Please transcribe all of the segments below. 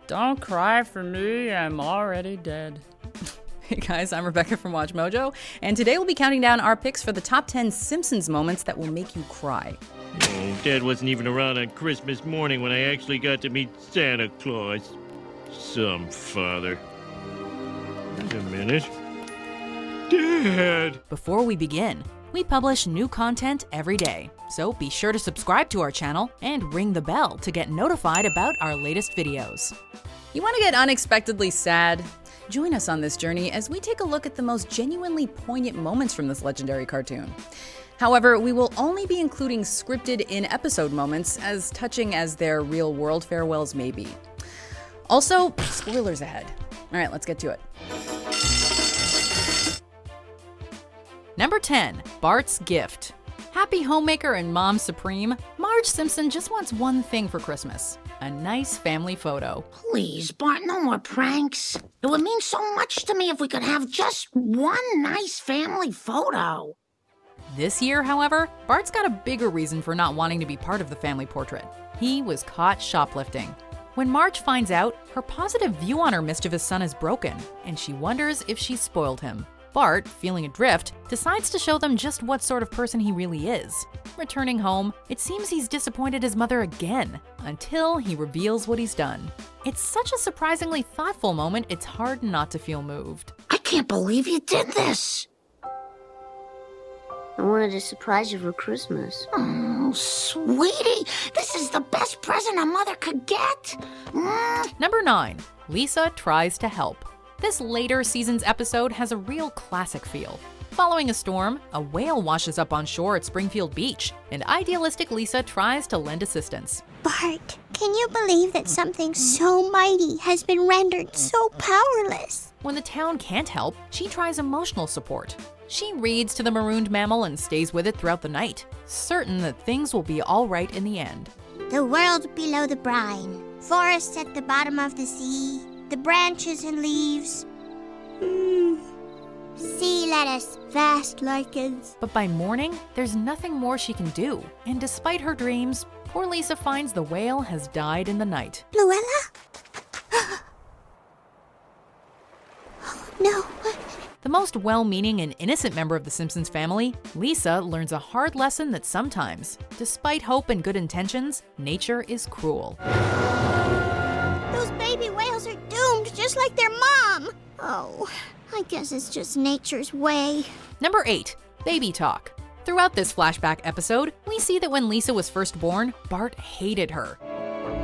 Don't cry for me, I'm already dead. Hey guys, I'm Rebecca from WatchMojo, and today we'll be counting down our picks for the top 10 Simpsons moments that will make you cry. Oh, Dad wasn't even around on Christmas morning when I actually got to meet Santa Claus. Some father. Wait a minute. Dad! Before we begin, we publish new content every day, so be sure to subscribe to our channel and ring the bell to get notified about our latest videos. You want to get unexpectedly sad? Join us on this journey as we take a look at the most genuinely poignant moments from this legendary cartoon. However, we will only be including scripted in-episode moments, as touching as their real-world farewells may be. Also, spoilers ahead. All right, let's get to it. Number 10, Bart's Gift. Happy homemaker and mom supreme, Marge Simpson just wants one thing for Christmas: a nice family photo. Please, Bart, no more pranks. It would mean so much to me if we could have just one nice family photo. This year, however, Bart's got a bigger reason for not wanting to be part of the family portrait. He was caught shoplifting. When Marge finds out, her positive view on her mischievous son is broken, and she wonders if she spoiled him. Bart, feeling adrift, decides to show them just what sort of person he really is. Returning home, it seems he's disappointed his mother again, until he reveals what he's done. It's such a surprisingly thoughtful moment, it's hard not to feel moved. I can't believe you did this. I wanted to surprise you for Christmas. Oh, sweetie, this is the best present a mother could get. Number 9, Lisa tries to help. This later season's episode has a real classic feel. Following a storm, a whale washes up on shore at Springfield Beach, and idealistic Lisa tries to lend assistance. Bart, can you believe that something so mighty has been rendered so powerless? When the town can't help, she tries emotional support. She reads to the marooned mammal and stays with it throughout the night, certain that things will be all right in the end. The world below the brine, forests at the bottom of the sea, the branches and leaves. Sea lettuce, vast lichens. But by morning, there's nothing more she can do. And despite her dreams, poor Lisa finds the whale has died in the night. Luella? Oh, no. The most well-meaning and innocent member of the Simpsons family, Lisa learns a hard lesson that sometimes, despite hope and good intentions, nature is cruel. Those baby whales are doomed just like their mom. Oh, I guess it's just nature's way. Number 8, Baby Talk. Throughout this flashback episode, we see that when Lisa was first born, Bart hated her.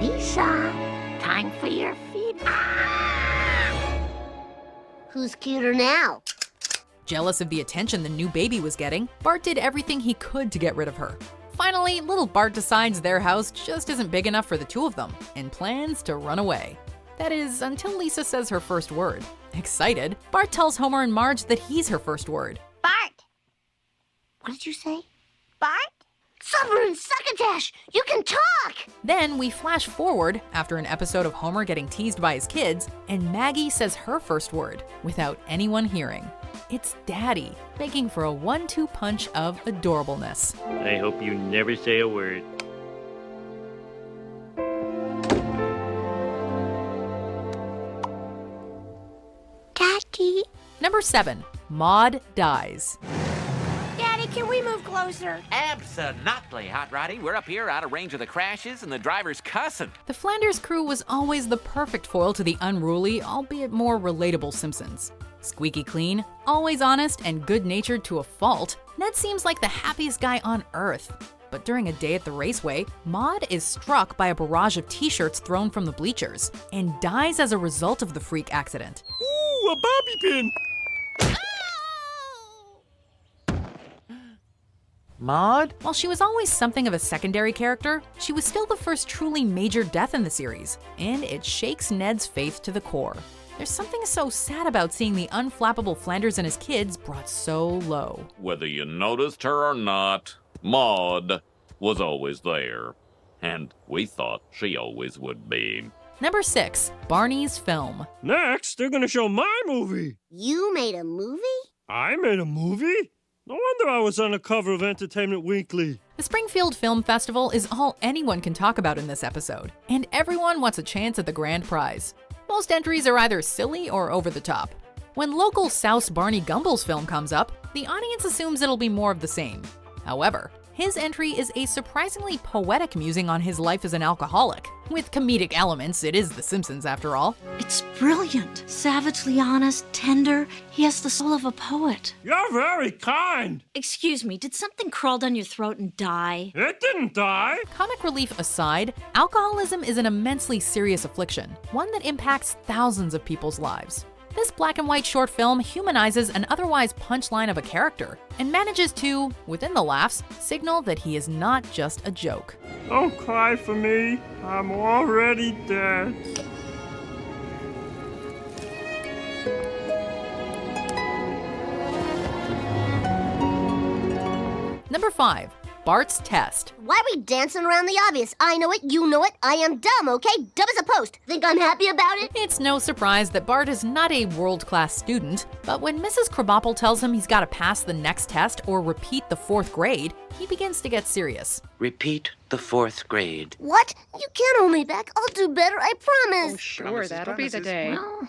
Lisa, time for your feed. Who's cuter now? Jealous of the attention the new baby was getting, Bart did everything he could to get rid of her. Finally, little Bart decides their house just isn't big enough for the two of them and plans to run away. That is, until Lisa says her first word. Excited, Bart tells Homer and Marge that he's her first word. Bart! What did you say? Bart? Summer and Succotash, you can talk! Then we flash forward after an episode of Homer getting teased by his kids, and Maggie says her first word without anyone hearing. It's Daddy, making for a 1-2 punch of adorableness. I hope you never say a word. Daddy? Number 7, Maude dies. Daddy, can we move closer? Absolutely, Hot Roddy. We're up here out of range of the crashes and the driver's cussing. The Flanders crew was always the perfect foil to the unruly, albeit more relatable Simpsons. Squeaky clean, always honest, and good-natured to a fault, Ned seems like the happiest guy on Earth. But during a day at the raceway, Maude is struck by a barrage of t-shirts thrown from the bleachers and dies as a result of the freak accident. Ooh, a bobby pin! Maude? While she was always something of a secondary character, she was still the first truly major death in the series, and it shakes Ned's faith to the core. There's something so sad about seeing the unflappable Flanders and his kids brought so low. Whether you noticed her or not, Maude was always there. And we thought she always would be. Number 6, Barney's Film. Next, they're gonna show my movie. You made a movie? I made a movie? No wonder I was on the cover of Entertainment Weekly. The Springfield Film Festival is all anyone can talk about in this episode, and everyone wants a chance at the grand prize. Most entries are either silly or over the top. When local South's Barney Gumbel's film comes up, the audience assumes it'll be more of the same. However, his entry is a surprisingly poetic musing on his life as an alcoholic. With comedic elements, it is The Simpsons after all. It's brilliant. Savagely honest, tender. He has the soul of a poet. You're very kind. Excuse me, did something crawl down your throat and die? It didn't die. Comic relief aside, alcoholism is an immensely serious affliction, one that impacts thousands of people's lives. This black and white short film humanizes an otherwise punchline of a character and manages to, within the laughs, signal that he is not just a joke. Don't cry for me. I'm already dead. Number 5. Barts Test. Why are we dancing around the obvious? I know it, you know it, I am dumb, okay? Dumb as a post. Think I'm happy about it? It's no surprise that Bart is not a world-class student, but when Mrs. Krabappel tells him he's got to pass the next test or repeat the 4th grade, he begins to get serious. Repeat the 4th grade. What? You can't hold me back. I'll do better, I promise. Oh, sure, that'll be the day. Well,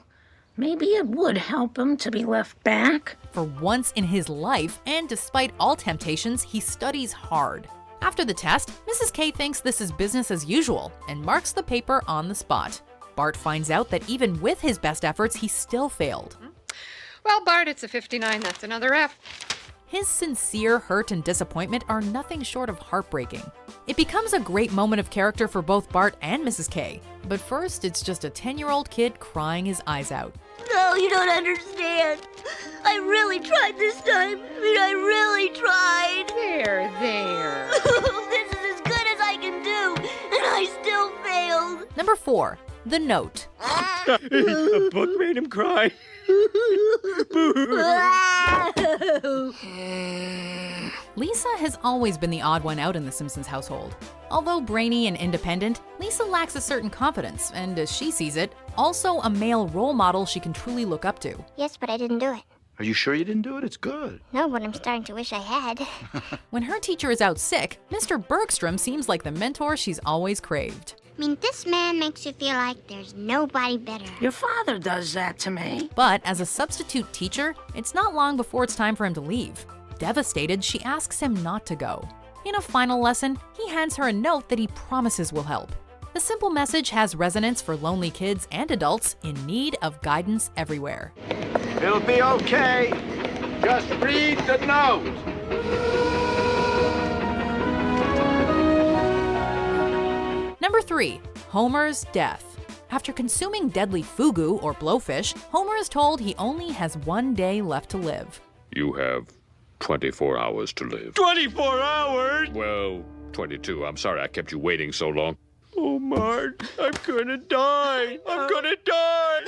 maybe it would help him to be left back. For once in his life, and despite all temptations, he studies hard. After the test, Mrs. K thinks this is business as usual and marks the paper on the spot. Bart finds out that even with his best efforts, he still failed. Well, Bart, it's a 59. That's another F. His sincere hurt and disappointment are nothing short of heartbreaking. It becomes a great moment of character for both Bart and Mrs. K. But first, it's just a 10-year-old kid crying his eyes out. No, you don't understand. I really tried this time. I really tried. There. This is as good as I can do, and I still failed. Number 4. The Note. A book made him cry. Lisa has always been the odd one out in the Simpsons household. Although brainy and independent, Lisa lacks a certain confidence and, as she sees it, also a male role model she can truly look up to. Yes, but I didn't do it. Are you sure you didn't do it? It's good. No, but I'm starting to wish I had. When her teacher is out sick, Mr. Bergstrom seems like the mentor she's always craved. I mean, this man makes you feel like there's nobody better. Your father does that to me. But as a substitute teacher, it's not long before it's time for him to leave. Devastated, she asks him not to go. In a final lesson, he hands her a note that he promises will help. The simple message has resonance for lonely kids and adults in need of guidance everywhere. It'll be okay. Just read the note. Number 3. Homer's Death. After consuming deadly fugu or blowfish, Homer is told he only has 1 day left to live. You have 24 hours to live. 24 hours? Well, 22. I'm sorry I kept you waiting so long. Oh, Marge, I'm gonna die. I'm gonna die.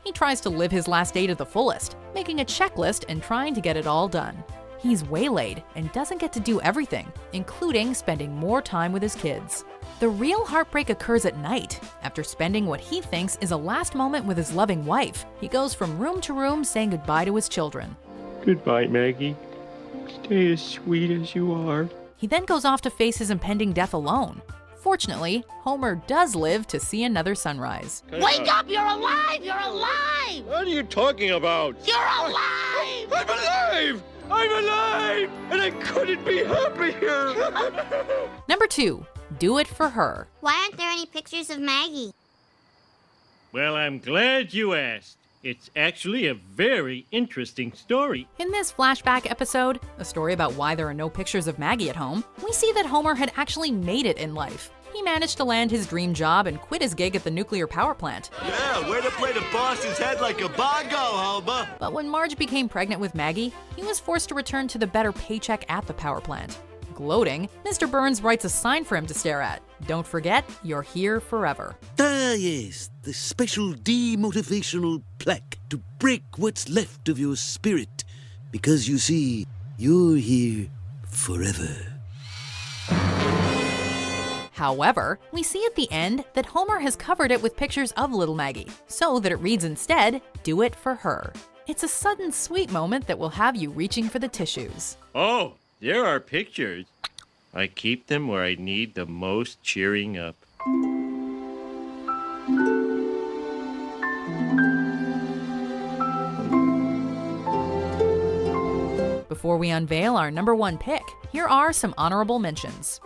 He tries to live his last day to the fullest, making a checklist and trying to get it all done. He's waylaid and doesn't get to do everything, including spending more time with his kids. The real heartbreak occurs at night. After spending what he thinks is a last moment with his loving wife, he goes from room to room saying goodbye to his children. Goodbye, Maggie. Stay as sweet as you are. He then goes off to face his impending death alone. Fortunately, Homer does live to see another sunrise. Wake up! You're alive! You're alive! What are you talking about? You're alive! I'm alive! I'm alive! And I couldn't be happier! Number 2. Do It For Her. Why aren't there any pictures of Maggie? Well, I'm glad you asked. It's actually a very interesting story. In this flashback episode, a story about why there are no pictures of Maggie at home, we see that Homer had actually made it in life. He managed to land his dream job and quit his gig at the nuclear power plant. Yeah, way to play the boss's head like a bongo, Homer. But when Marge became pregnant with Maggie, he was forced to return to the better paycheck at the power plant. Gloating, Mr. Burns writes a sign for him to stare at. Don't forget, you're here forever. Ah, yes, the special demotivational plaque to break what's left of your spirit. Because you see, you're here forever. However, we see at the end that Homer has covered it with pictures of little Maggie, so that it reads instead, Do It For Her. It's a sudden sweet moment that will have you reaching for the tissues. Oh, there are pictures. I keep them where I need the most cheering up. Before we unveil our number one pick, here are some honorable mentions.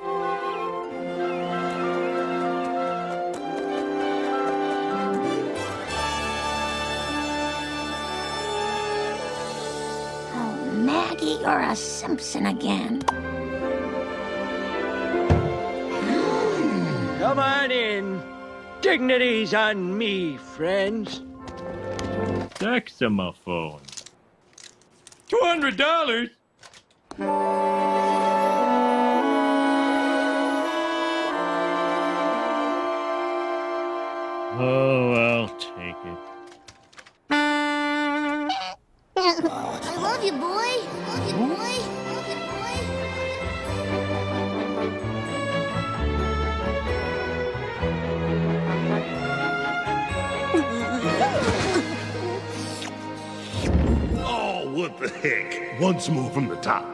Oh, Maggie, you're a Simpson again. Come on in. Dignity's on me, friends. Saxophone. $200? Oh, I'll take it. I love you, boy. Love you, boy. Love you, Oh, what the heck? Once more from the top.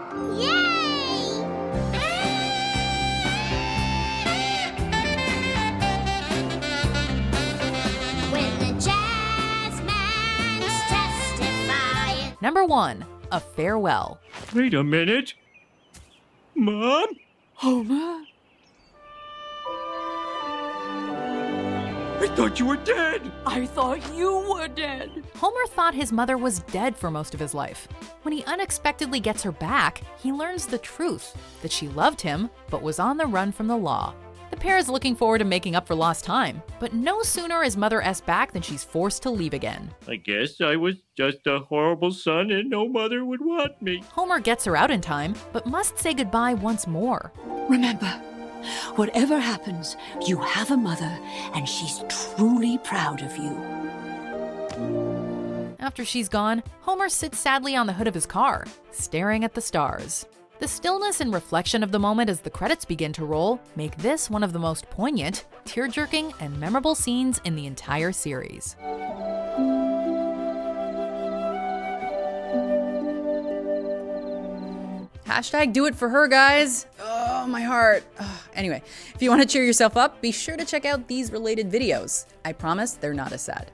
When the jazzman's testifying. Number 1, A Farewell. Wait a minute. Mom? Homer? I thought you were dead. I thought you were dead. Homer thought his mother was dead for most of his life. When he unexpectedly gets her back, he learns the truth, that she loved him, but was on the run from the law. The pair is looking forward to making up for lost time, but no sooner is Mother S back than she's forced to leave again. I guess I was just a horrible son and no mother would want me. Homer gets her out in time, but must say goodbye once more. Remember, whatever happens, you have a mother, and she's truly proud of you. After she's gone, Homer sits sadly on the hood of his car, staring at the stars. The stillness and reflection of the moment as the credits begin to roll make this one of the most poignant, tear-jerking, and memorable scenes in the entire series. Hashtag do it for her, guys. Oh, my heart. Anyway, if you want to cheer yourself up, be sure to check out these related videos. I promise they're not as sad.